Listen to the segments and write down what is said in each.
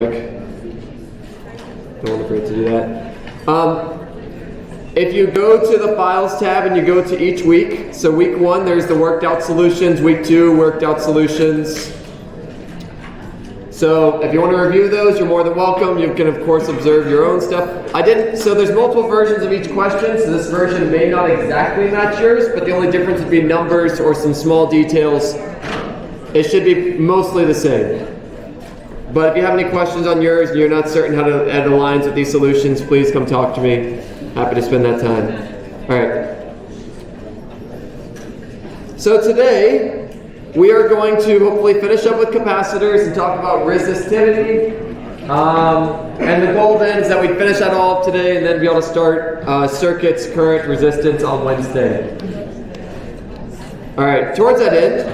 Don't forget to do that. If you go to the Files tab and you go to each week, so week 1 there's the worked out solutions, week 2 worked out solutions. So if you want to review those, you're more than welcome. You can of course observe your own stuff. So there's multiple versions of each question, so this version may not exactly match yours, but the only difference would be numbers or some small details. It should be mostly the same. But if you have any questions on yours and you're not certain how to add aligns with these solutions, please come talk to me. Happy to spend that time. All right. So today, we are going to hopefully finish up with capacitors and talk about resistivity. And the goal then is that we finish that all up today and then be able to start circuits, current, resistance on Wednesday. All right, towards that end,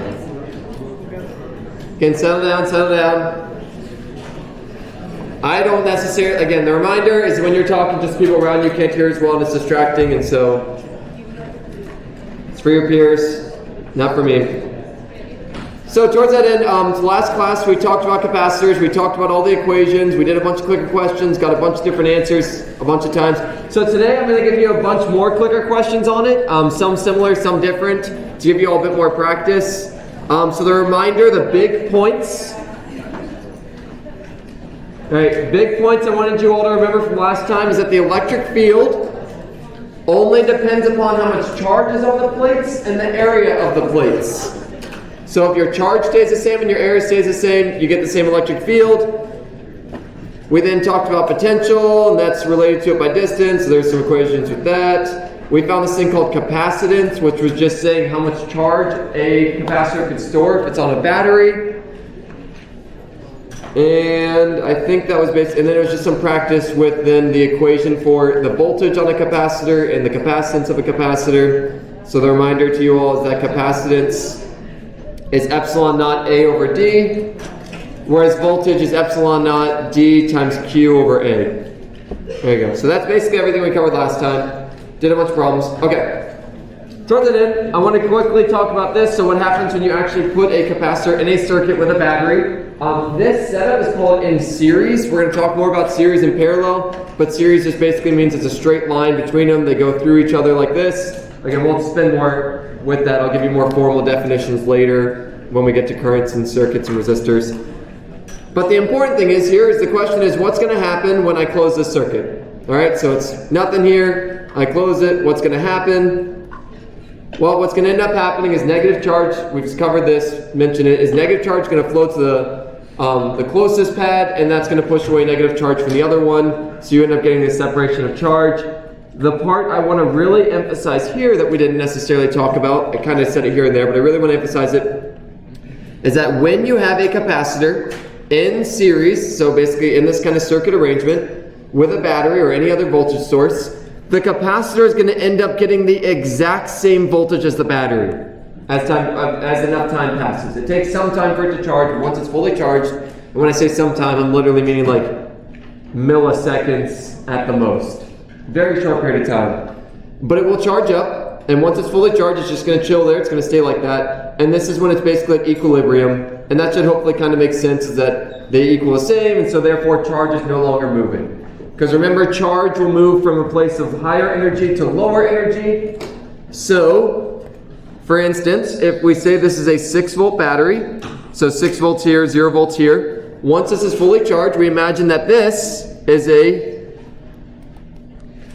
again, settle down. I don't necessarily, again, the reminder is when you're talking to people around you can't hear as well and it's distracting, and so it's for your peers, not for me. So towards that end, last class we talked about capacitors, we talked about all the equations, we did a bunch of clicker questions, got a bunch of different answers a bunch of times. So today I'm going to give you a bunch more clicker questions on it, some similar, some different, to give you all a bit more practice. So the reminder, the big points. Alright, big points I wanted you all to remember from last time is that the electric field only depends upon how much charge is on the plates and the area of the plates. So if your charge stays the same and your area stays the same, you get the same electric field. We then talked about potential, and that's related to it by distance, so there's some equations with that. We found this thing called capacitance, which was just saying how much charge a capacitor could store if it's on a battery. And I think that was basically, and then it was just some practice with then the equation for the voltage on a capacitor and the capacitance of a capacitor. So the reminder to you all is that capacitance is epsilon naught A over D, whereas voltage is epsilon naught D times Q over A. There you go. So that's basically everything we covered last time. Did a bunch of problems. Okay. Towards it in, I want to quickly talk about this. So what happens when you actually put a capacitor in a circuit with a battery? This setup is called in series. We're going to talk more about series and parallel, but series just basically means it's a straight line between them. They go through each other like this. Again, we'll spend more with that. I'll give you more formal definitions later when we get to currents and circuits and resistors. But the important thing is here is the question is what's going to happen when I close this circuit? All right, so it's nothing here. I close it. What's going to happen? Well, what's going to end up happening is negative charge, we've just covered this, mentioned it, is negative charge going to flow to the closest pad, and that's going to push away negative charge from the other one, so you end up getting this separation of charge. The part I want to really emphasize here that we didn't necessarily talk about, I kind of said it here and there, but I really want to emphasize it, is that when you have a capacitor in series, so basically in this kind of circuit arrangement, with a battery or any other voltage source, the capacitor is going to end up getting the exact same voltage as the battery as enough time passes. It takes some time for it to charge, but once it's fully charged, and when I say some time, I'm literally meaning like milliseconds at the most. Very short period of time. But it will charge up, and once it's fully charged, it's just going to chill there. It's going to stay like that. And this is when it's basically at equilibrium. And that should hopefully kind of make sense, is that they equal the same, and so therefore charge is no longer moving. Because remember, charge will move from a place of higher energy to lower energy. So, for instance, if we say this is a 6-volt battery, so 6 volts here, 0 volts here. Once this is fully charged, we imagine that this is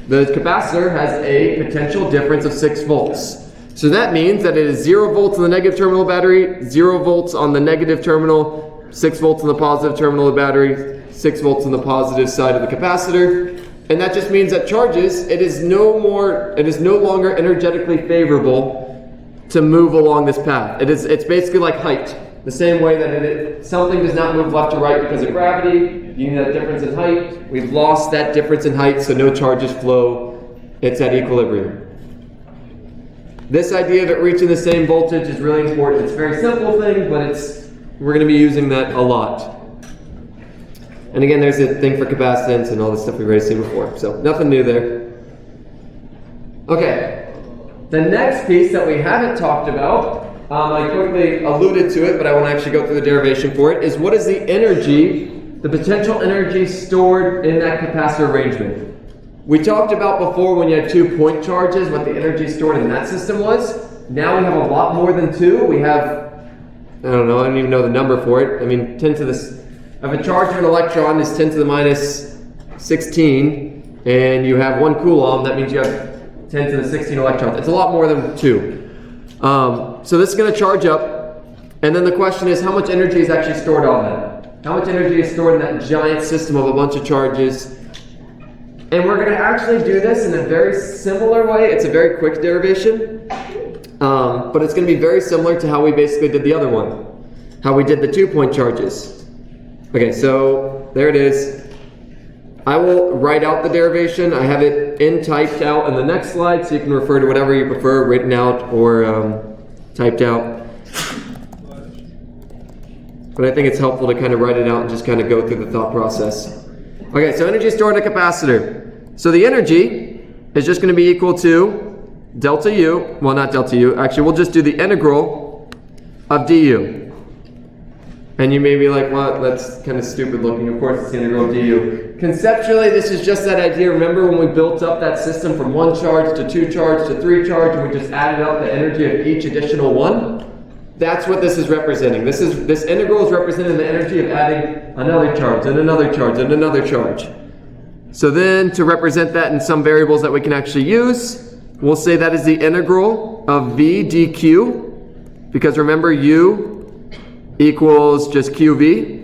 the capacitor has a potential difference of 6 volts. So that means that it is 0 volts on the negative terminal of the battery, 0 volts on the negative terminal, 6 volts on the positive terminal of the battery, 6 volts on the positive side of the capacitor, and that just means that charges, it is no longer energetically favorable to move along this path. It's basically like height. The same way that something does not move left to right because of gravity, you need that difference in height. We've lost that difference in height, so no charges flow. It's at equilibrium. This idea of it reaching the same voltage is really important. It's a very simple thing, but we're going to be using that a lot. And again, there's a thing for capacitance and all the stuff we've already seen before. So nothing new there. Okay. The next piece that we haven't talked about, I quickly alluded to it, but I want to actually go through the derivation for it, is what is the energy the potential energy stored in that capacitor arrangement. We talked about before when you had 2 point charges, what the energy stored in that system was. Now we have a lot more than 2. We have, I don't even know the number for it. I mean, 10 to the, if a charge of an electron is 10 to the minus 16, and you have 1 coulomb, that means you have 10 to the 16 electrons. It's a lot more than 2. So this is going to charge up, and then the question is, how much energy is actually stored on that? How much energy is stored in that giant system of a bunch of charges? And we're going to actually do this in a very similar way. It's a very quick derivation, but it's going to be very similar to how we basically did the other one, how we did the 2 point charges. Okay, so there it is. I will write out the derivation. I have it typed out in the next slide, so you can refer to whatever you prefer, written out or typed out. But I think it's helpful to kind of write it out and just kind of go through the thought process. Okay, so energy stored in a capacitor. So the energy is just going to be equal to delta U. Well, not delta U. Actually, we'll just do the integral of du. And you may be like, well, that's kind of stupid looking. Of course, it's the integral of du. Conceptually, this is just that idea. Remember when we built up that system from 1 charge to 2 charge to 3 charge, and we just added up the energy of each additional one? That's what this is representing. This integral is representing the energy of adding another charge and another charge and another charge. So then, to represent that in some variables that we can actually use, we'll say that is the integral of v dq, because remember, u equals just qv.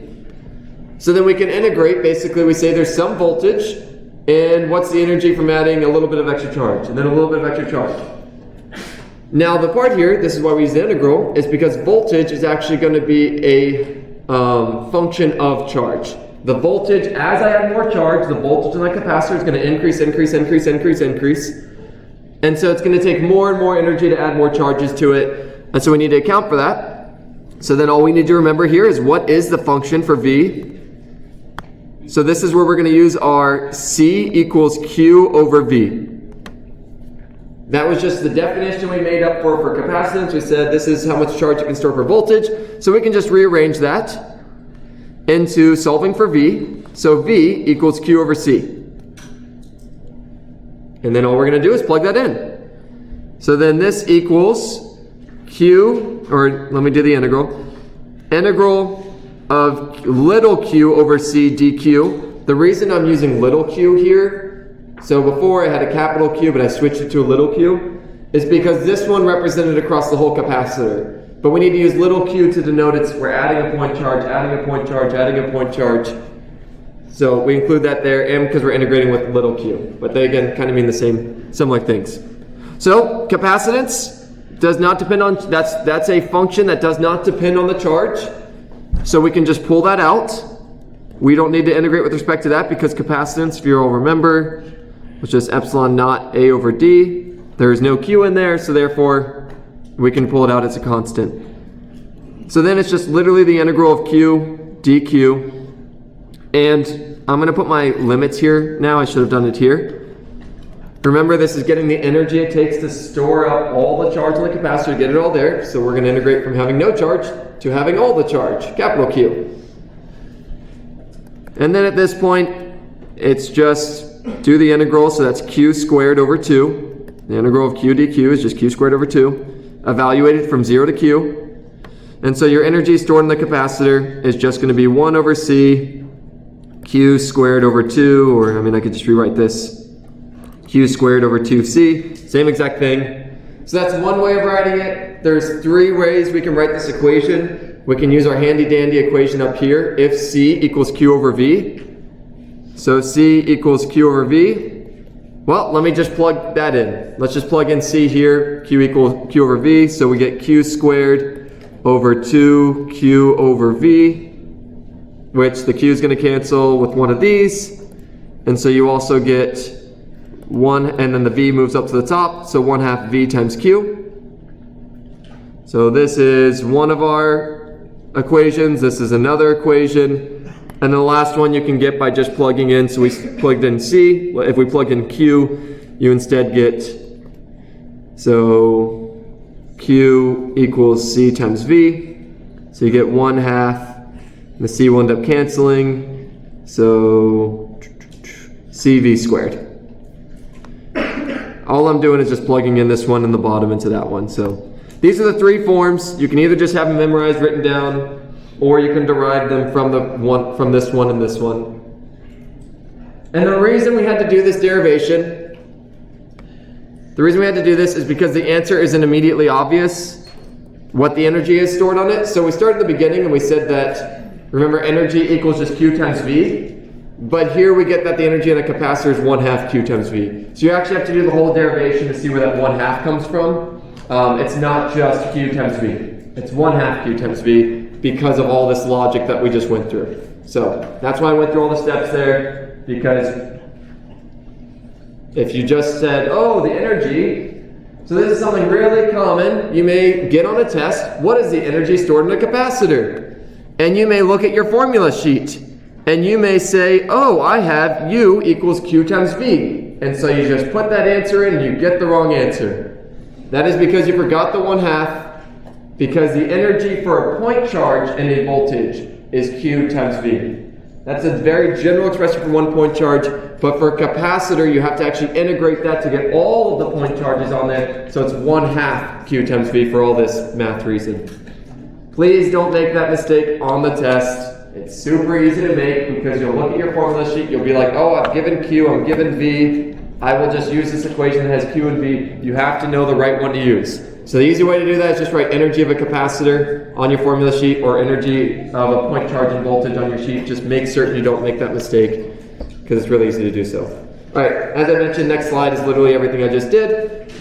So then we can integrate. Basically, we say there's some voltage, and what's the energy from adding a little bit of extra charge, and then a little bit of extra charge. Now the part here, this is why we use the integral, is because voltage is actually going to be a function of charge. The voltage, as I add more charge, the voltage in that capacitor is going to increase. And so it's going to take more and more energy to add more charges to it. And so we need to account for that. So then all we need to remember here is what is the function for V. So this is where we're going to use our C equals Q over V. That was just the definition we made up for capacitance. We said this is how much charge it can store per voltage. So we can just rearrange that into solving for V. So V equals Q over C. And then all we're going to do is plug that in. So then this equals Q, or let me do the integral. Integral of little q over c dq. The reason I'm using little q here, so before I had a capital Q, but I switched it to a little q, is because this one represented across the whole capacitor. But we need to use little q to denote we're adding a point charge, adding a point charge, adding a point charge. So we include that there, and because we're integrating with little q. But they again kind of mean the same, similar things. So capacitance does not depend on, that's a function that does not depend on the charge. So we can just pull that out. We don't need to integrate with respect to that because capacitance, if you all remember, was just epsilon naught A over D. There is no q in there, so therefore we can pull it out as a constant. So then it's just literally the integral of q dq. And I'm going to put my limits here now. I should have done it here. Remember, this is getting the energy it takes to store up all the charge in the capacitor, get it all there. So we're going to integrate from having no charge to having all the charge, capital Q. And then at this point, it's just do the integral, so that's q squared over 2. The integral of q dq is just q squared over 2, evaluated from 0 to q. And so your energy stored in the capacitor is just going to be 1 over c q squared over 2, or I mean I could just rewrite this, q squared over 2c, same exact thing. So that's one way of writing it. There's 3 ways we can write this equation. We can use our handy dandy equation up here, if c equals q over v. So c equals q over v. Well, let me just plug that in. Let's just plug in c here, q equals q over v, so we get q squared over 2q over v, which the q is going to cancel with one of these, and so you also get 1, and then the v moves up to the top, so 1/2 v times q. So this is one of our equations, this is another equation, and the last one you can get by just plugging in. So we plugged in c, if we plug in q, you instead get, so q equals c times v, so you get 1/2, the c will end up canceling, So CV squared. All I'm doing is just plugging in this one in the bottom into that one. So these are the three forms. You can either just have them memorized, written down, or you can derive them from this one and this one. And the reason we had to do this derivation, is because the answer isn't immediately obvious what the energy is stored on it. So we started at the beginning and we said that, remember, energy equals just Q times V. But here we get that the energy in a capacitor is 1/2 Q times V. So you actually have to do the whole derivation to see where that 1/2 comes from. It's not just Q times V. It's 1/2 Q times V because of all this logic that we just went through. So that's why I went through all the steps there, because if you just said, oh, the energy, so this is something really common. You may get on a test, what is the energy stored in a capacitor? And you may look at your formula sheet. And you may say, oh, I have U equals Q times V. And so you just put that answer in and you get the wrong answer. That is because you forgot the 1/2, because the energy for a point charge and a voltage is Q times V. That's a very general expression for one point charge, but for a capacitor, you have to actually integrate that to get all of the point charges on there. So it's 1/2 Q times V for all this math reason. Please don't make that mistake on the test. It's super easy to make because you'll look at your formula sheet, you'll be like, oh, I'm given Q, I'm given V, I will just use this equation that has Q and V. You have to know the right one to use. So the easy way to do that is just write energy of a capacitor on your formula sheet or energy of a point charge and voltage on your sheet. Just make certain you don't make that mistake because it's really easy to do so. All right, as I mentioned, next slide is literally everything I just did.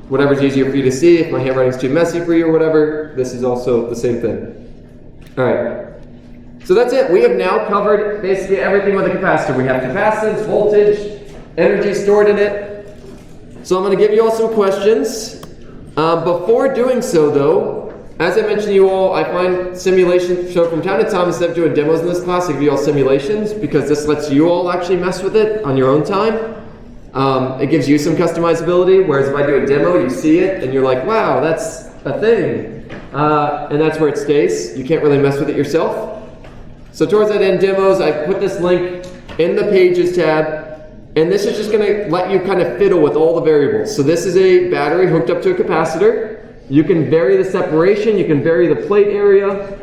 Whatever's easier for you to see, if my handwriting's too messy for you or whatever, this is also the same thing. All right. So that's it. We have now covered basically everything with a capacitor. We have capacitance, voltage, energy stored in it. So I'm going to give you all some questions. Before doing so, though, as I mentioned to you all, I find simulation, so from time to time, instead of doing demos in this class, I give you all simulations because this lets you all actually mess with it on your own time. It gives you some customizability, whereas if I do a demo, you see it, and you're like, wow, that's a thing. And that's where it stays. You can't really mess with it yourself. So towards that end, demos, I put this link in the Pages tab, and this is just going to let you kind of fiddle with all the variables. So this is a battery hooked up to a capacitor. You can vary the separation, you can vary the plate area,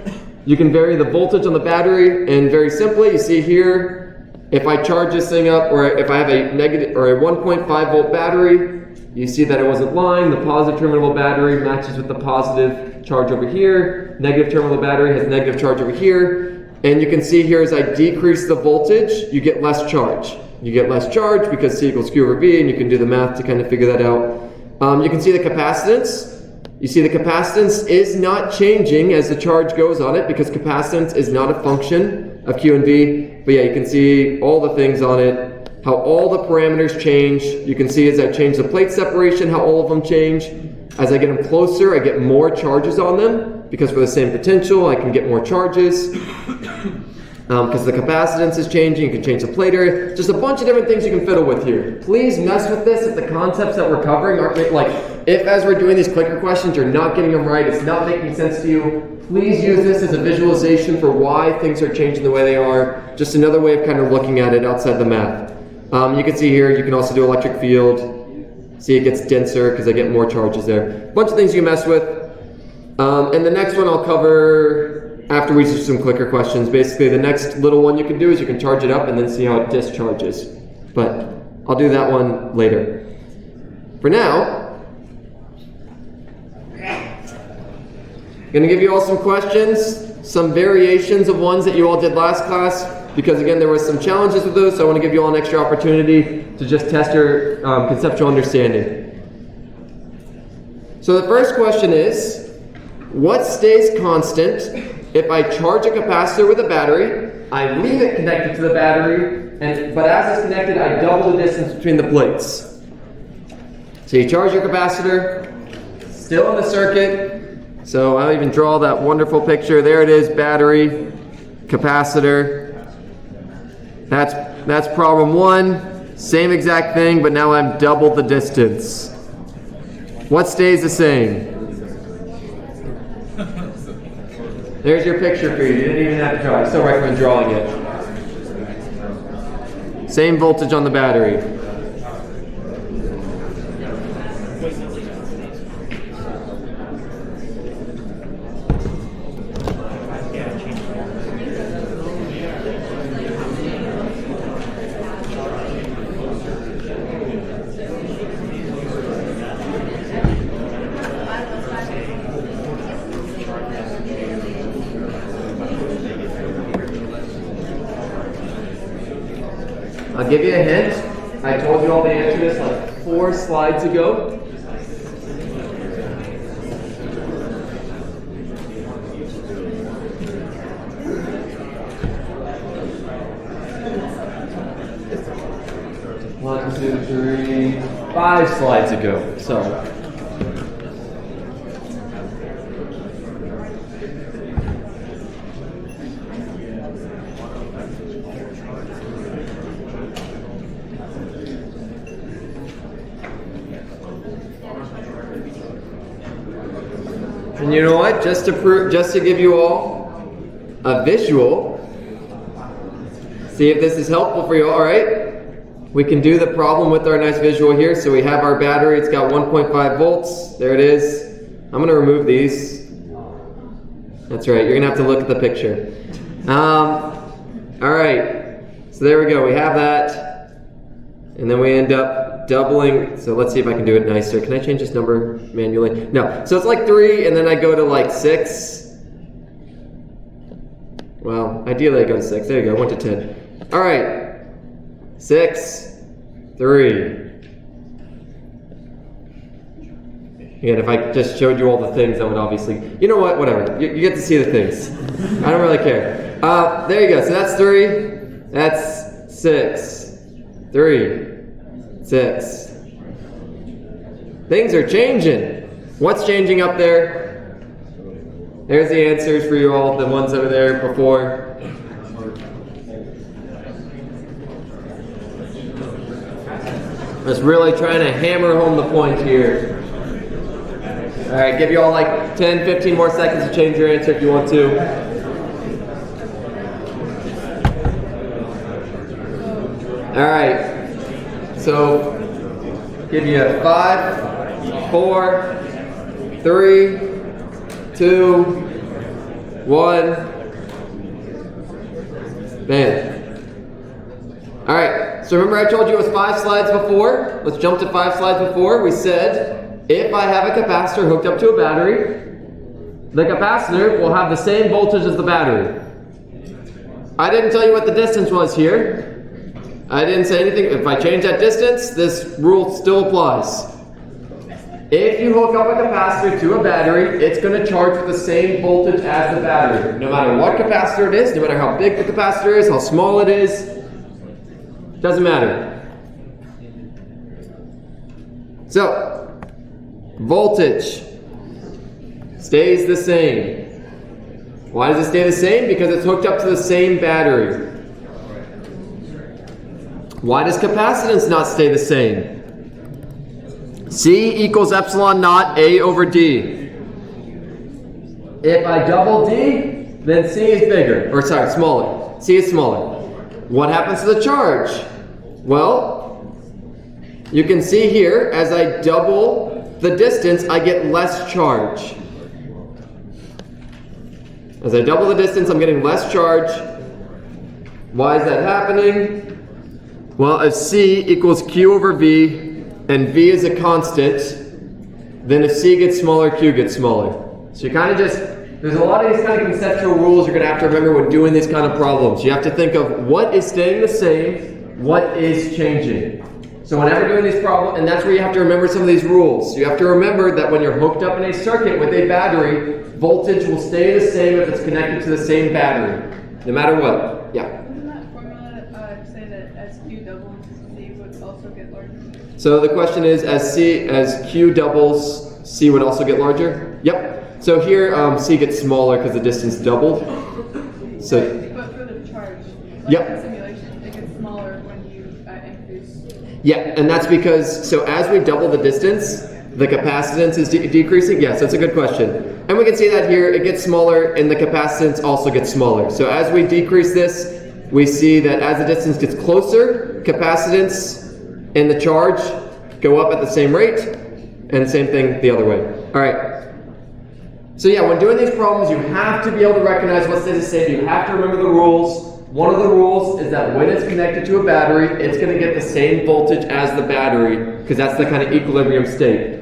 you can vary the voltage on the battery, and very simply, you see here, if I charge this thing up, or if I have a negative or a 1.5 volt battery, you see that it wasn't lying. The positive terminal battery matches with the positive charge over here. Negative terminal battery has negative charge over here. And you can see here as I decrease the voltage, you get less charge. You get less charge because C equals Q over V, and you can do the math to kind of figure that out. You can see the capacitance. You see the capacitance is not changing as the charge goes on it because capacitance is not a function of Q and V. But yeah, you can see all the things on it, how all the parameters change. You can see as I change the plate separation, how all of them change. As I get them closer, I get more charges on them. Because for the same potential, I can get more charges. Because the capacitance is changing, you can change the plate area. Just a bunch of different things you can fiddle with here. Please mess with this if the concepts that we're covering aren't like, if as we're doing these clicker questions, you're not getting them right, it's not making sense to you, please use this as a visualization for why things are changing the way they are. Just another way of kind of looking at it outside the math. You can see here, you can also do electric field. See, it gets denser because I get more charges there. A bunch of things you can mess with. And the next one I'll cover after we do some clicker questions. Basically, the next little one you can do is you can charge it up and then see how it discharges. But I'll do that one later. For now, I'm going to give you all some questions, some variations of ones that you all did last class, because again, there was some challenges with those, so I want to give you all an extra opportunity to just test your conceptual understanding. So the first question is, what stays constant if I charge a capacitor with a battery, I leave it connected to the battery, but as it's connected, I double the distance between the plates. So you charge your capacitor, still in the circuit. So I'll even draw that wonderful picture. There it is, battery, capacitor. That's problem one. Same exact thing, but now I'm double the distance. What stays the same? There's your picture for you. You didn't even have to draw. I still recommend drawing it. Same voltage on the battery. I'll give you a hint. I told you all the answer to this like 4 slides ago. One, two, three, 5 slides ago. So. And you know what? Just to give you all a visual, see if this is helpful for you. All right, we can do the problem with our nice visual here. So we have our battery. It's got 1.5 volts. There it is. I'm going to remove these. That's right. You're going to have to look at the picture. All right. So there we go. We have that, and then we end up doubling. So let's see if I can do it nicer. Can I change this number manually? No. So it's like 3, and then I go to like 6. Well, ideally I go to 6. There you go. 1 to 10. All right. 6, 3. Again, if I just showed you all the things, that would obviously. You know what? Whatever. You get to see the things. I don't really care. There you go. So that's 3. That's 6. 3. 6. Things are changing. What's changing up there? There's the answers for you all, the ones over there before. Just really trying to hammer home the point here. All right, give you all like 10, 15 more seconds to change your answer if you want to. All right. So, give you a 5, 4, 3, 2, 1. Man. All right. So remember I told you it was 5 slides before? Let's jump to 5 slides before. We said if I have a capacitor hooked up to a battery, the capacitor will have the same voltage as the battery. I didn't tell you what the distance was here. I didn't say anything. If I change that distance, this rule still applies. If you hook up a capacitor to a battery, it's going to charge with the same voltage as the battery. No matter what capacitor it is, no matter how big the capacitor is, how small it is, doesn't matter. So, voltage stays the same. Why does it stay the same? Because it's hooked up to the same battery. Why does capacitance not stay the same? C equals epsilon naught A over D. If I double D, then C is bigger, or sorry, smaller. C is smaller. What happens to the charge? Well, you can see here, as I double the distance, I get less charge. As I double the distance, I'm getting less charge. Why is that happening? Well, if C equals Q over V, and V is a constant, then if C gets smaller, Q gets smaller. So you kind of just, there's a lot of these kind of conceptual rules you're going to have to remember when doing these kind of problems. You have to think of what is staying the same, what is changing. So whenever doing these problems, and that's where you have to remember some of these rules. You have to remember that when you're hooked up in a circuit with a battery, voltage will stay the same if it's connected to the same battery, no matter what. Yeah. So the question is, as Q doubles, C would also get larger? Yep. So here, C gets smaller because the distance doubled. So. But for the charge, yep. In simulation, it gets smaller when you increase. Yeah, and that's because, so as we double the distance, the capacitance is decreasing? Yes, that's a good question. And we can see that here, it gets smaller and the capacitance also gets smaller. So as we decrease this, we see that as the distance gets closer, capacitance and the charge go up at the same rate, and same thing the other way. All right. So yeah, when doing these problems, you have to be able to recognize what stays the same. You have to remember the rules. One of the rules is that when it's connected to a battery, it's going to get the same voltage as the battery, because that's the kind of equilibrium state.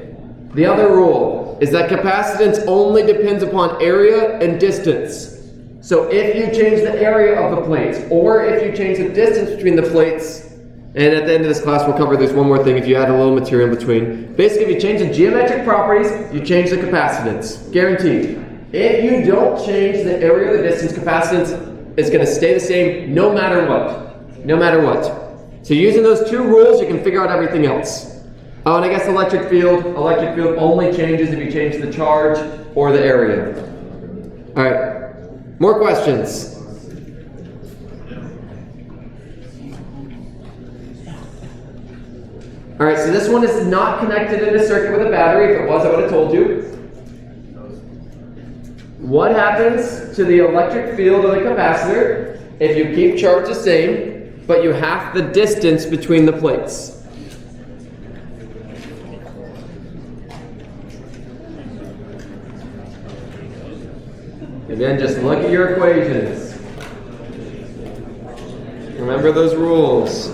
The other rule is that capacitance only depends upon area and distance. So if you change the area of the plates, or if you change the distance between the plates, and at the end of this class we'll cover this one more thing if you add a little material in between. Basically, if you change the geometric properties, you change the capacitance. Guaranteed. If you don't change the area or the distance, capacitance is going to stay the same no matter what. No matter what. So using those two rules, you can figure out everything else. Oh, and I guess electric field only changes if you change the charge or the area. All right. More questions? All right, so this one is not connected in a circuit with a battery. If it was, I would have told you. What happens to the electric field of the capacitor if you keep charge the same, but you half the distance between the plates? Again, just look at your equations. Remember those rules.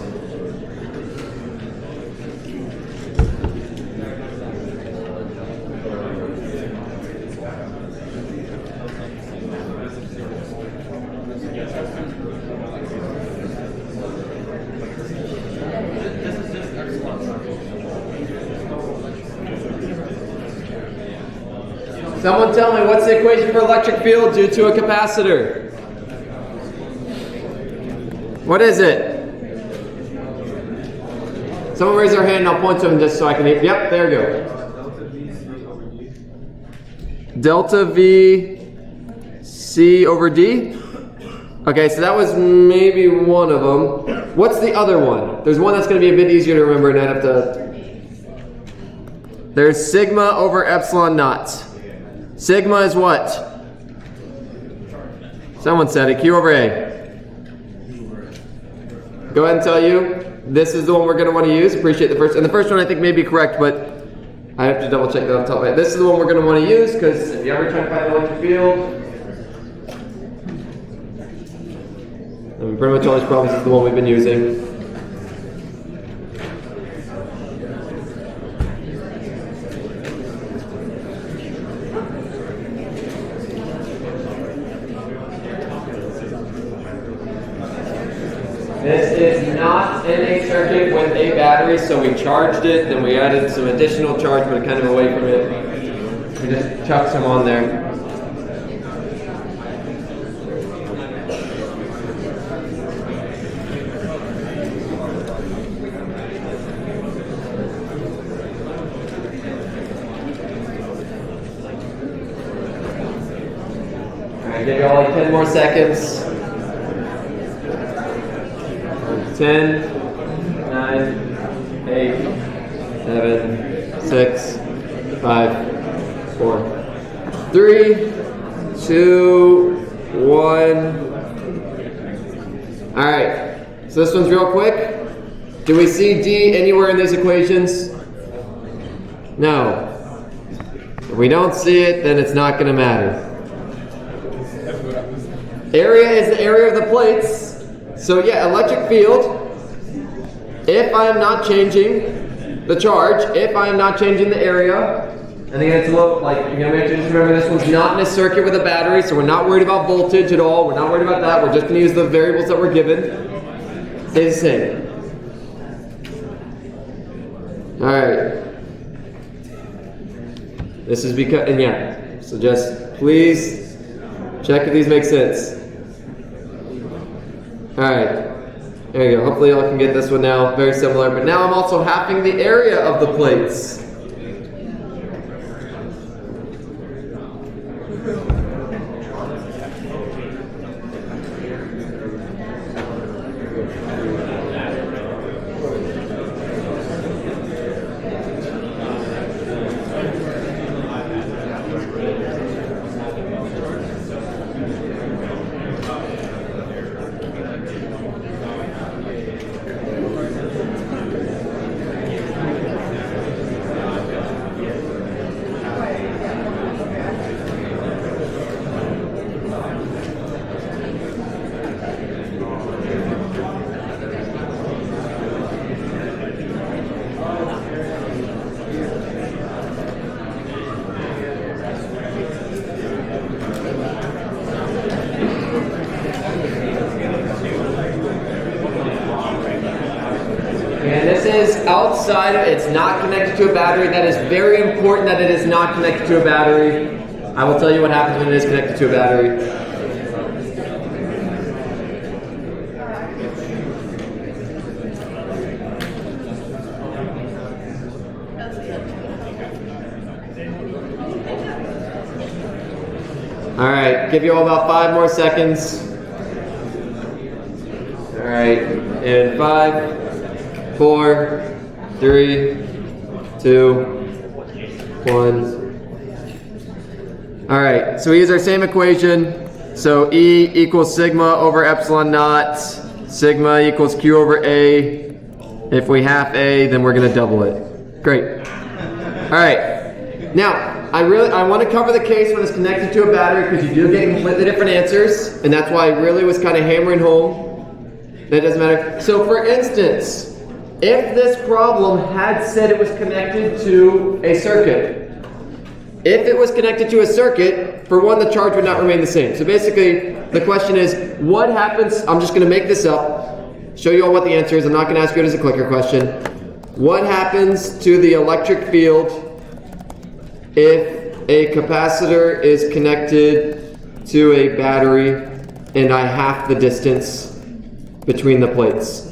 Someone tell me, what's the equation for electric field due to a capacitor? What is it? Someone raise their hand and I'll point to them just so I can hear. Yep, there we go. Delta V C over D? Okay, so that was maybe one of them. What's the other one? There's one that's going to be a bit easier to remember and I'd have to... There's sigma over epsilon naught. Sigma is what? Someone said it. Q over A. Go ahead and tell you. This is the one we're going to want to use. Appreciate the first. And the first one I think may be correct, but I have to double check that off the top of my head. This is the one we're going to want to use because if you ever try to find the electric field, I mean, pretty much all these problems is the one we've been using. This is not in a circuit with a battery, so we charged it, then we added some additional charge, but kind of away from it. We just chucked some on there. Alright, give you all like 10 more seconds. 10, 9, 8, 7, 6, 5, 4, 3, 2, 1. All right, so this one's real quick. Do we see D anywhere in these equations? No. If we don't see it, then it's not going to matter. Area is the area of the plates. So yeah, electric field, if I am not changing the charge, if I am not changing the area, and again, it's a little, like, you're going to have to just remember this one's not in a circuit with a battery, so we're not worried about voltage at all. We're not worried about that. We're just going to use the variables that we're given. Stay the same. All right. This is because, and yeah, so just please check if these make sense. Alright, there you go. Hopefully y'all can get this one now. Very similar. But now I'm also halving the area of the plates. is outside of, it's not connected to a battery. That is very important that it is not connected to a battery. I will tell you what happens when it is connected to a battery. All right, give you all about 5 more seconds. All right, in 5, 4, 3, 2, 1. All right, so we use our same equation. So E equals sigma over epsilon naught. Sigma equals Q over A. If we half A, then we're gonna double it. Great. All right, now, I want to cover the case when it's connected to a battery because you do get completely different answers, and that's why I really was kind of hammering home. That doesn't matter. So for instance, if this problem had said it was connected to a circuit, if it was connected to a circuit, for one, the charge would not remain the same. So basically, the question is, what happens, I'm just going to make this up, show you all what the answer is. I'm not going to ask you it as a clicker question. What happens to the electric field if a capacitor is connected to a battery and I half the distance between the plates?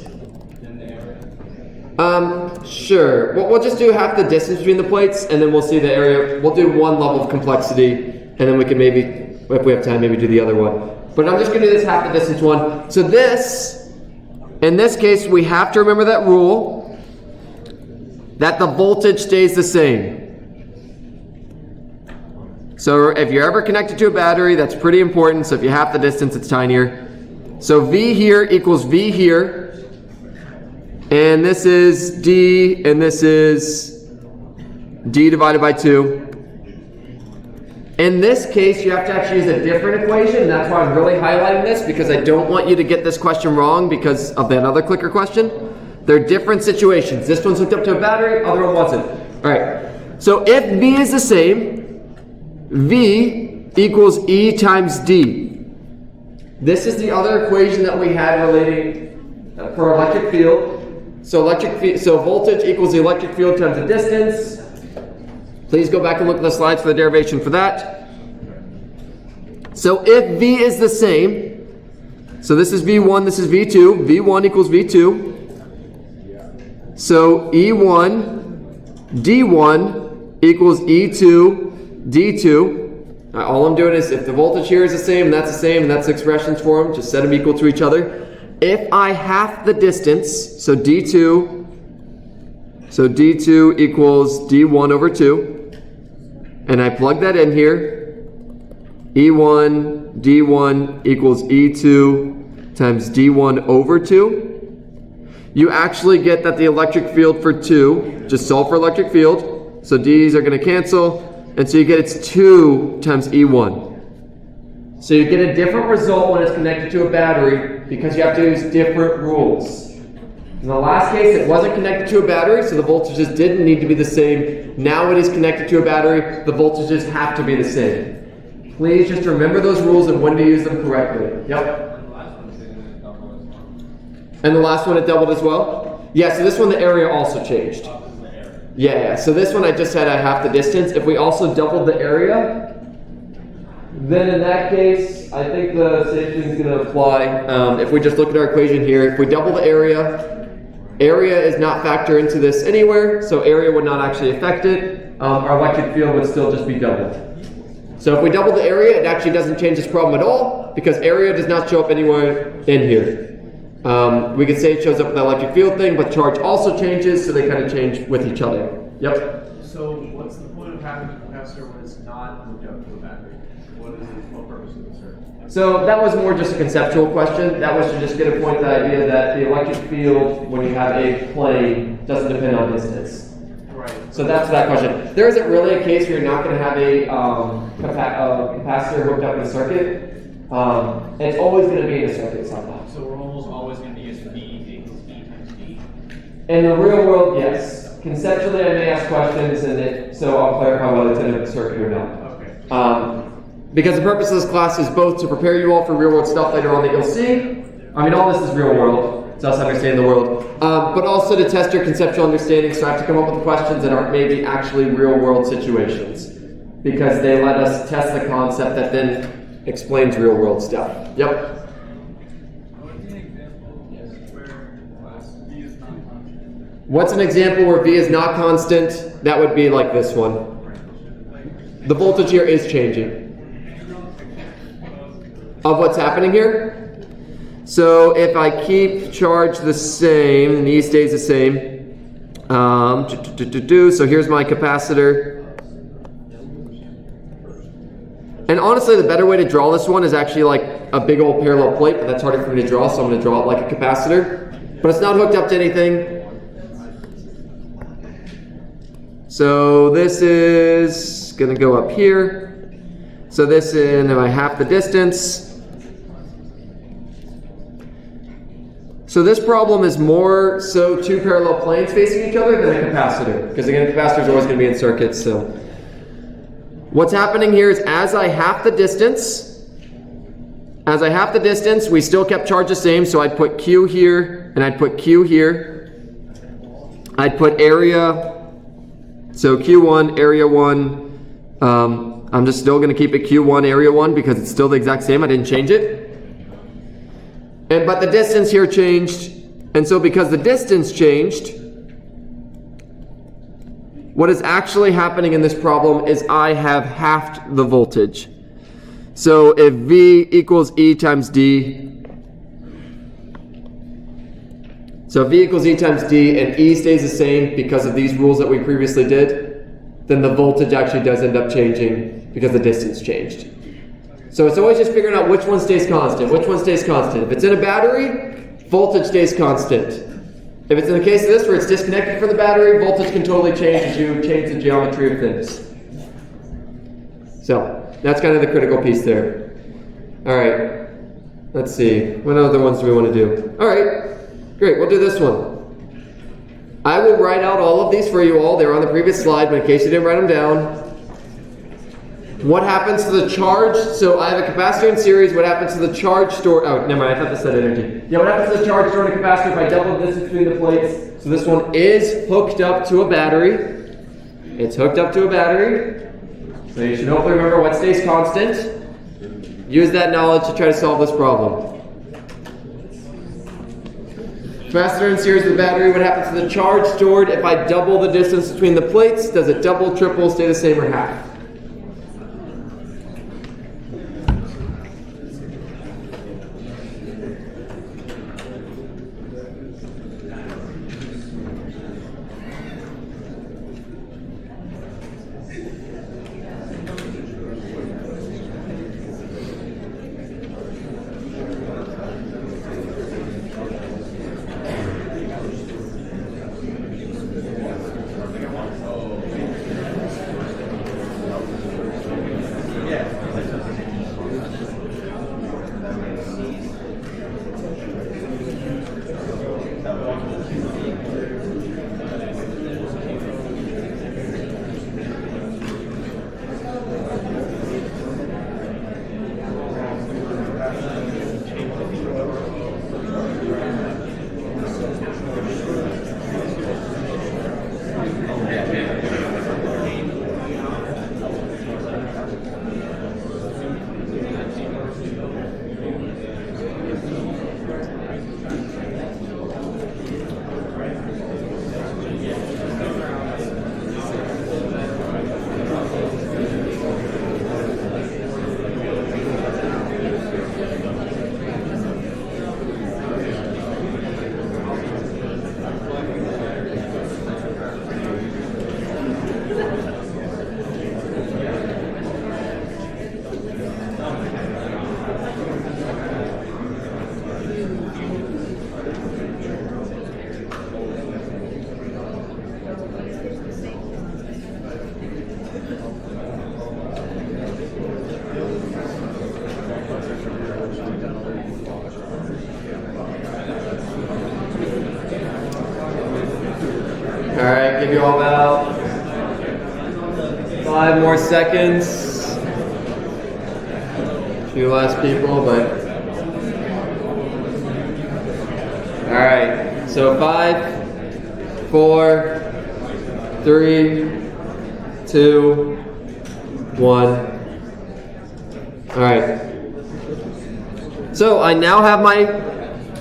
Sure. We'll just do half the distance between the plates and then we'll see the area. We'll do one level of complexity and then we can maybe, if we have time, maybe do the other one. But I'm just going to do this half the distance one. So this, in this case, we have to remember that rule that the voltage stays the same. So if you're ever connected to a battery, that's pretty important. So if you half the distance, it's tinier. So V here equals V here. And this is D, and this is D divided by 2. In this case, you have to actually use a different equation. That's why I'm really highlighting this, because I don't want you to get this question wrong because of that other clicker question. They're different situations. This one's hooked up to a battery, other one wasn't. All right. So if V is the same, V equals E times D. This is the other equation that we had relating for electric field. So voltage equals the electric field times the distance. Please go back and look at the slides for the derivation for that. So if V is the same, so this is V1, this is V2. V1 equals V2. So E1 D1 equals E2 D2. All I'm doing is if the voltage here is the same, and that's the same, and that's expressions for them, just set them equal to each other. If I half the distance, so D2 equals D1 over 2, and I plug that in here, E1 D1 equals E2 times D1 over 2. You actually get that the electric field for 2, just solve for electric field, so D's are going to cancel, and so you get it's 2 times E1. So you get a different result when it's connected to a battery because you have to use different rules. In the last case, it wasn't connected to a battery, so the voltages didn't need to be the same. Now it is connected to a battery, the voltages have to be the same. Please just remember those rules and when to use them correctly. Yep. And the last one it doubled as well? Yeah, so this one the area also changed. Yeah, so this one I just had half the distance. If we also doubled the area, then in that case, I think the same thing is going to apply. If we just look at our equation here, if we double the area is not factored into this anywhere, so area would not actually affect it. Our electric field would still just be doubled. So if we double the area, it actually doesn't change this problem at all because area does not show up anywhere in here. We could say it shows up with the electric field thing, but charge also changes, so they kind of change with each other. Yep. So what's the point of having a capacitor when it's not hooked up to a battery? What purpose of the circuit? So that was more just a conceptual question. That was to just get a point of the idea that the electric field, when you have a plane, doesn't depend on distance. Right. So that's that question. There isn't really a case where you're not going to have a capacitor hooked up in a circuit. It's always going to be in a circuit somehow. So we're almost always going to use V equals E times D. In the real world, yes. Conceptually, I may ask questions, so I'll clarify whether it's in a circuit or not. Okay. Because the purpose of this class is both to prepare you all for real world stuff later on that you'll see. I mean, all this is real world. It's us understanding the world. But also to test your conceptual understanding, so I have to come up with questions that aren't maybe actually real world situations. Because they let us test the concept that then explains real world stuff. Yep. What's an example where V is not constant? That would be like this one. The voltage here is changing. Of what's happening here? So if I keep charge the same, and E stays the same. So here's my capacitor. And honestly, the better way to draw this one is actually like a big old parallel plate, but that's harder for me to draw, so I'm going to draw it like a capacitor. But it's not hooked up to anything. So this is going to go up here. So this in about half the distance. So this problem is more so two parallel planes facing each other than a capacitor. Because again, a capacitor is always going to be in circuits. So what's happening here is as I half the distance, we still kept charge the same. So I'd put Q here and I'd put Q here. I'd put area. So Q1, area 1, I'm just still going to keep it Q1, area 1 because it's still the exact same. I didn't change it. But the distance here changed. And so because the distance changed, what is actually happening in this problem is I have halved the voltage. So if V equals E times D, so if V equals E times D and E stays the same because of these rules that we previously did, then the voltage actually does end up changing because the distance changed. So it's always just figuring out which one stays constant, which one stays constant. If it's in a battery, voltage stays constant. If it's in the case of this where it's disconnected from the battery, voltage can totally change as you change the geometry of things. So that's kind of the critical piece there. All right, let's see. What other ones do we want to do? All right. Great, we'll do this one. I will write out all of these for you all. They were on the previous slide, but in case you didn't write them down. What happens to the charge? So I have a capacitor in series. What happens to the charge stored? Oh, never mind. I thought this said energy. Yeah, what happens to the charge stored in a capacitor if I double the distance between the plates? So this one is hooked up to a battery. It's hooked up to a battery. So you should hopefully remember what stays constant. Use that knowledge to try to solve this problem. Capacitor in series with battery, what happens to the charge stored if I double the distance between the plates? Does it double, triple, stay the same, or half? Alright, give you all about 5 more seconds. A few last people, but... Alright, Alright, so 5, 4, 3, 2, 1. Alright. So I now have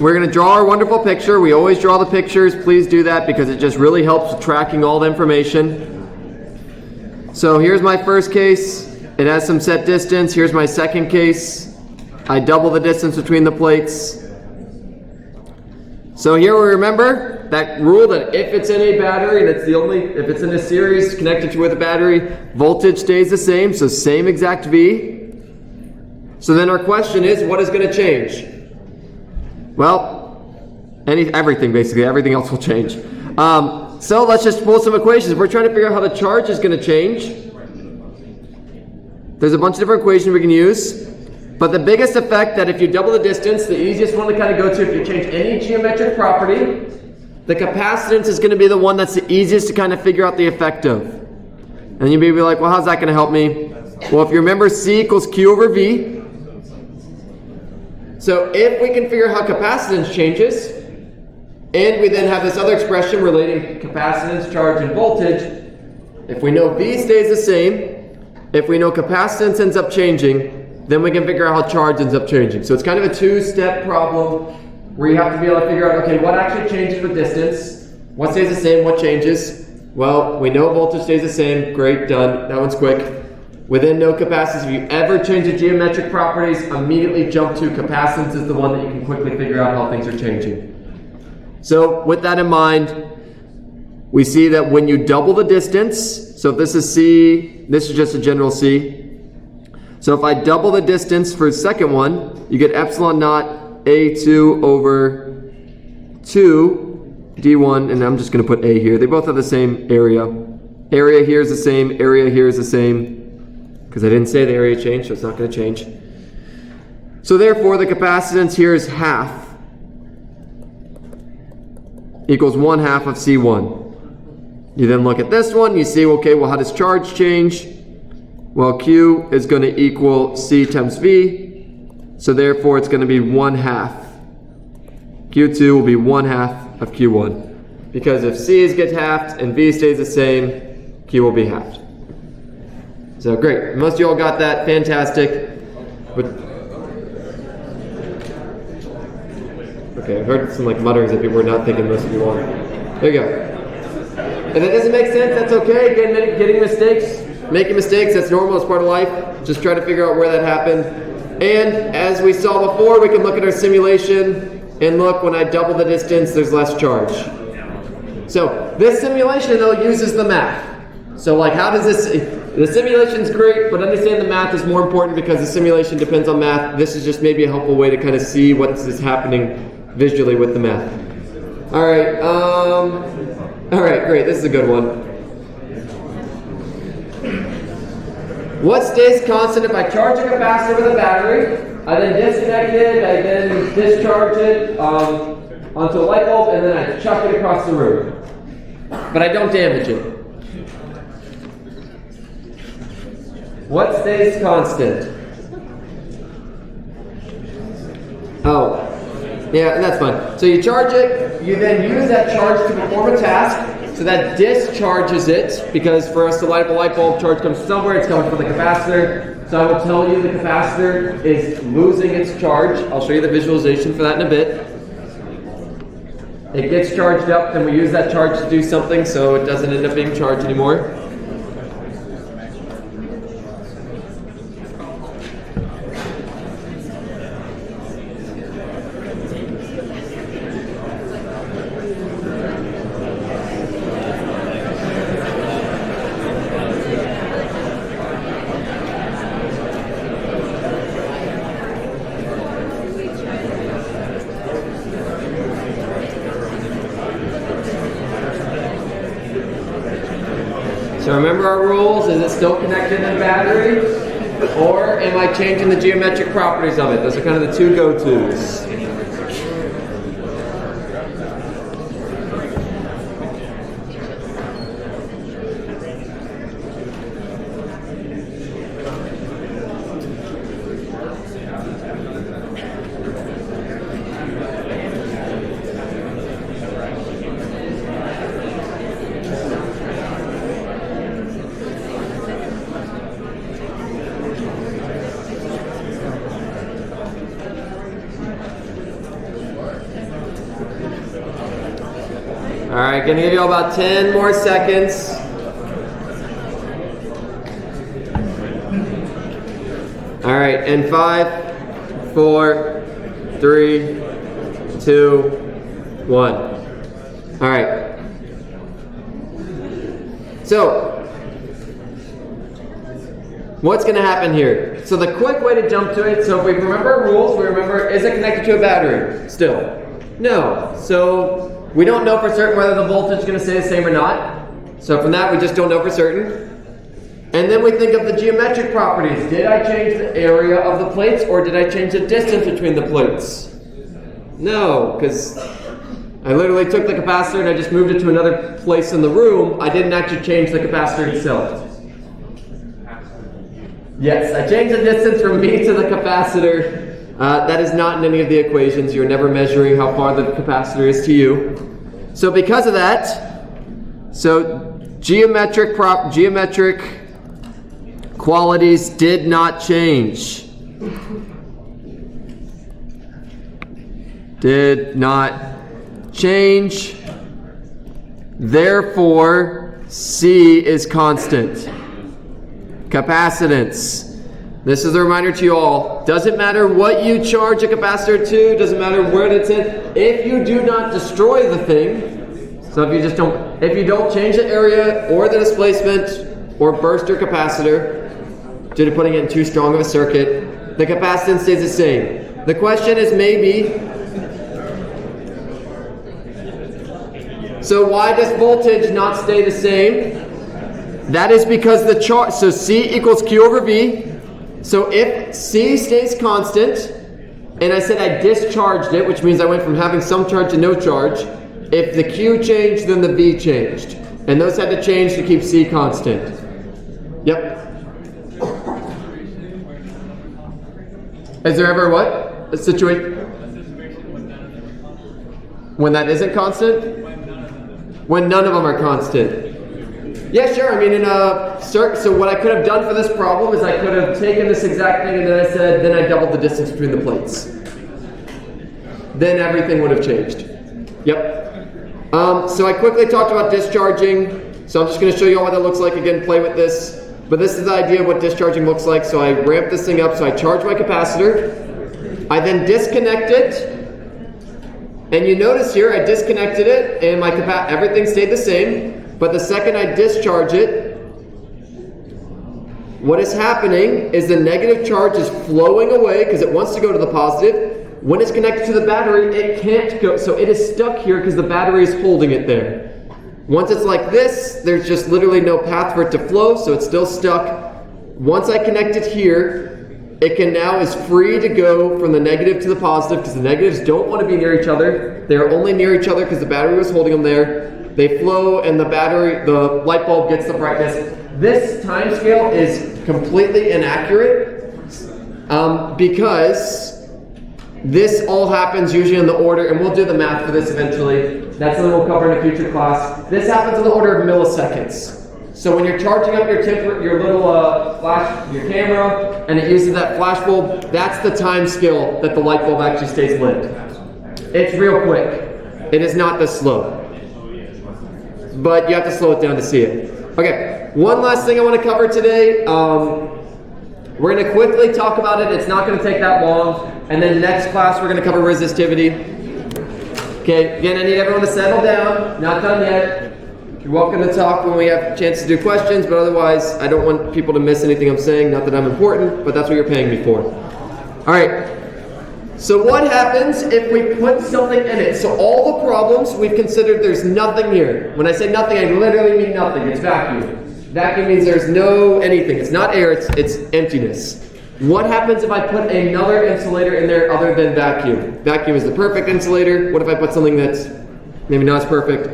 we're going to draw our wonderful picture. We always draw the pictures. Please do that because it just really helps with tracking all the information. So here's my first case. It has some set distance. Here's my second case. I double the distance between the plates. So here we remember that rule that if it's in a battery, and if it's in a series connected to with a battery, voltage stays the same, so same exact V. So then our question is, what is going to change? Well, everything basically, everything else will change. So let's just pull some equations. We're trying to figure out how the charge is going to change. There's a bunch of different equations we can use. But the biggest effect that if you double the distance, the easiest one to kind of go to if you change any geometric property, the capacitance is going to be the one that's the easiest to kind of figure out the effect of. And you may be like, well, how's that going to help me? Well, if you remember, C equals Q over V. So if we can figure out how capacitance changes, and we then have this other expression relating capacitance, charge, and voltage, if we know V stays the same, if we know capacitance ends up changing, then we can figure out how charge ends up changing. So it's kind of a two-step problem where you have to be able to figure out, okay, what actually changes with distance? What stays the same? What changes? Well, we know voltage stays the same. Great, done. That one's quick. Within no capacitance, if you ever change the geometric properties, immediately jump to capacitance is the one that you can quickly figure out how things are changing. So with that in mind, we see that when you double the distance, so if this is C, this is just a general C. So if I double the distance for the second one, you get epsilon naught A2 over 2 D1, and I'm just going to put A here. They both have the same area. Area here is the same, area here is the same, because I didn't say the area changed, so it's not going to change. So therefore, the capacitance here is half, equals 1/2 of C1. You then look at this one, you see, okay, well, how does charge change? Well, Q is going to equal C times V, so therefore it's going to be 1/2. Q2 will be 1/2 of Q1. Because if C gets halved and V stays the same, Q will be halved. So great, most of you all got that, fantastic. But, okay, I heard some like mutterings that people were not thinking most of you are. There you go. If it doesn't make sense, that's okay. Getting mistakes, making mistakes, that's normal, it's part of life. Just try to figure out where that happened. And as we saw before, we can look at our simulation and look, when I double the distance, there's less charge. So this simulation though uses the math. So like how does this, the simulation's great, but understand the math is more important because the simulation depends on math. This is just maybe a helpful way to kind of see what is happening visually with the math. All right, great, this is a good one. What stays constant if I charge a capacitor with a battery, I then disconnect it, I then discharge it onto a light bulb, and then I chuck it across the room. But I don't damage it. What stays constant? Oh, yeah, and that's fine. So you charge it, you then use that charge to perform a task, so that discharges it, because for us to light up a light bulb, charge comes somewhere, it's coming from the capacitor. So I will tell you the capacitor is losing its charge. I'll show you the visualization for that in a bit. It gets charged up, then we use that charge to do something, so it doesn't end up being charged anymore. So remember our rules, is it still connected to the battery? Or am I changing the geometric properties of it? Those are kind of the two go-tos. All right, gonna give you all about 10 more seconds. All right, and 5, 4, 3, 2, 1. All right. So, what's going to happen here? So the quick way to jump to it, so if we remember our rules, we remember, is it connected to a battery still? No. So we don't know for certain whether the voltage is going to stay the same or not. So from that, we just don't know for certain. And then we think of the geometric properties. Did I change the area of the plates, or did I change the distance between the plates? No, because I literally took the capacitor and I just moved it to another place in the room. I didn't actually change the capacitor itself. Yes, I changed the distance from me to the capacitor. That is not in any of the equations. You're never measuring how far the capacitor is to you. So because of that, geometric qualities did not change. Did not change. Therefore, C is constant. Capacitance. This is a reminder to you all. Doesn't matter what you charge a capacitor to, doesn't matter where it's in. If you do not destroy the thing, so if you don't change the area or the displacement or burst your capacitor due to putting it in too strong of a circuit, the capacitance stays the same. The question is maybe, so why does voltage not stay the same? That is because the charge, so C equals Q over V. So if C stays constant, and I said I discharged it, which means I went from having some charge to no charge, if the Q changed, then the V changed. And those had to change to keep C constant. Yep. Is there ever what? A situation? When that isn't constant? When none of them are constant. Yeah, sure. I mean, in a so what I could have done for this problem is I could have taken this exact thing and then I doubled the distance between the plates. Then everything would have changed. Yep. So I quickly talked about discharging. So I'm just going to show you all what that looks like. Again, play with this. But this is the idea of what discharging looks like. So I ramp this thing up. So I charge my capacitor. I then disconnect it. And you notice here I disconnected it and my everything stayed the same. But the second I discharge it, what is happening is the negative charge is flowing away because it wants to go to the positive. When it's connected to the battery, it can't go. So it is stuck here because the battery is holding it there. Once it's like this, there's just literally no path for it to flow, so it's still stuck. Once I connect it here, it can now is free to go from the negative to the positive because the negatives don't want to be near each other. They are only near each other because the battery was holding them there. They flow and the light bulb gets the brightness. This time scale is completely inaccurate because this all happens usually in the order, and we'll do the math for this eventually. That's something we'll cover in a future class. This happens in the order of milliseconds. So when you're charging up your little flash, your camera, and it uses that flash bulb, that's the time scale that the light bulb actually stays lit. It's real quick. It is not this slow. But you have to slow it down to see it. Okay, one last thing I want to cover today. We're going to quickly talk about it. It's not going to take that long. And then next class, we're going to cover resistivity. Okay, again, I need everyone to settle down. Not done yet. You're welcome to talk when we have a chance to do questions, but otherwise, I don't want people to miss anything I'm saying. Not that I'm important, but that's what you're paying me for. All right. So what happens if we put something in it? So all the problems we've considered, there's nothing here. When I say nothing, I literally mean nothing. It's vacuum. Vacuum means there's no anything. It's not air, it's emptiness. What happens if I put another insulator in there other than vacuum? Vacuum is the perfect insulator. What if I put something that's maybe not as perfect?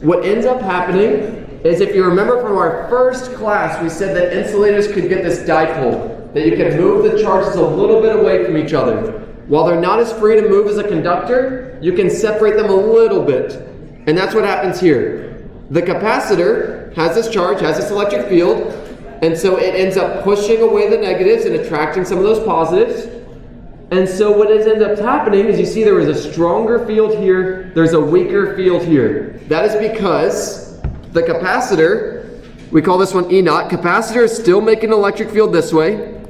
What ends up happening is, if you remember from our first class, we said that insulators could get this dipole, that you can move the charges a little bit away from each other. While they're not as free to move as a conductor, you can separate them a little bit. And that's what happens here. The capacitor has this charge, has this electric field, and so it ends up pushing away the negatives and attracting some of those positives. And so what ends up happening is you see there is a stronger field here, there's a weaker field here. That is because the capacitor, we call this one E naught, capacitor is still making an electric field this way,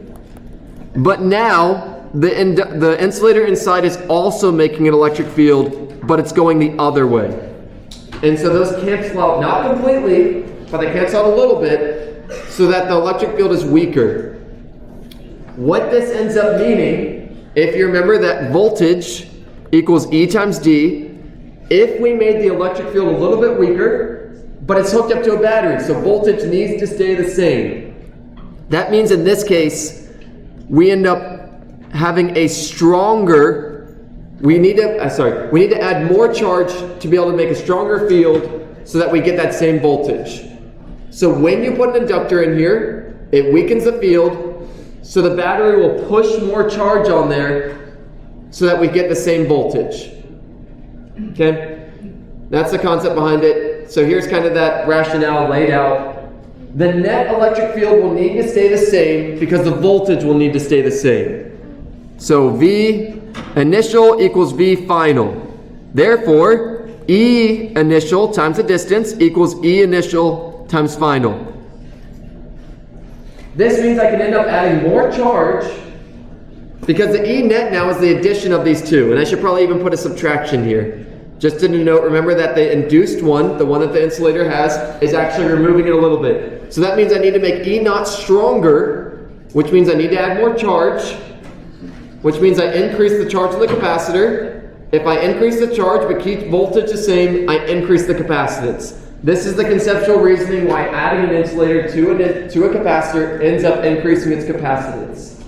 but now the insulator inside is also making an electric field, but it's going the other way. And so those cancel out, not completely, but they cancel out a little bit, so that the electric field is weaker. What this ends up meaning, if you remember that voltage equals E times D, if we made the electric field a little bit weaker, but it's hooked up to a battery, so voltage needs to stay the same. That means in this case, we end up having a stronger, we need to add more charge to be able to make a stronger field so that we get that same voltage. So when you put an inductor in here, it weakens the field, so the battery will push more charge on there so that we get the same voltage. Okay? That's the concept behind it. So here's kind of that rationale laid out. The net electric field will need to stay the same because the voltage will need to stay the same. So V initial equals V final. Therefore, E initial times the distance equals E initial times final. This means I can end up adding more charge because the E net now is the addition of these two. And I should probably even put a subtraction here. Just to note, remember that the induced one, the one that the insulator has, is actually removing it a little bit. So that means I need to make E naught stronger, which means I need to add more charge, which means I increase the charge of the capacitor. If I increase the charge but keep voltage the same, I increase the capacitance. This is the conceptual reasoning why adding an insulator to a capacitor ends up increasing its capacitance.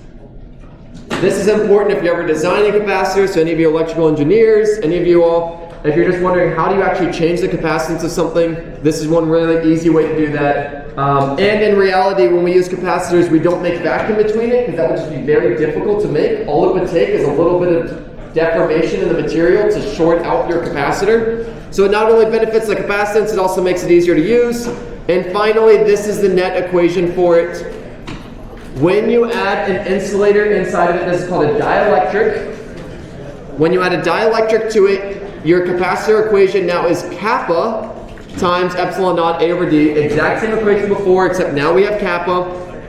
This is important if you're ever designing capacitors, so any of you electrical engineers, any of you all, if you're just wondering how do you actually change the capacitance of something, this is one really easy way to do that. And in reality, when we use capacitors, we don't make vacuum between it because that would just be very difficult to make. All it would take is a little bit of deformation in the material to short out your capacitor. So it not only benefits the capacitance, it also makes it easier to use. And finally, this is the net equation for it. When you add an insulator inside of it, this is called a dielectric. When you add a dielectric to it, your capacitor equation now is kappa times epsilon naught A over D. Exact same equation before, except now we have kappa.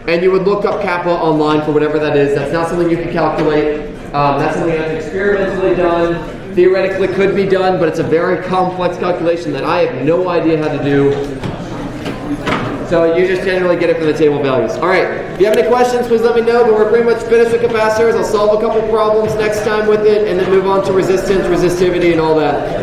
And you would look up kappa online for whatever that is. That's not something you can calculate. That's something that's experimentally done. Theoretically could be done, but it's a very complex calculation that I have no idea how to do. So you just generally get it from the table values. All right, if you have any questions, please let me know, but we're pretty much finished with capacitors. I'll solve a couple problems next time with it, and then move on to resistance, resistivity, and all that.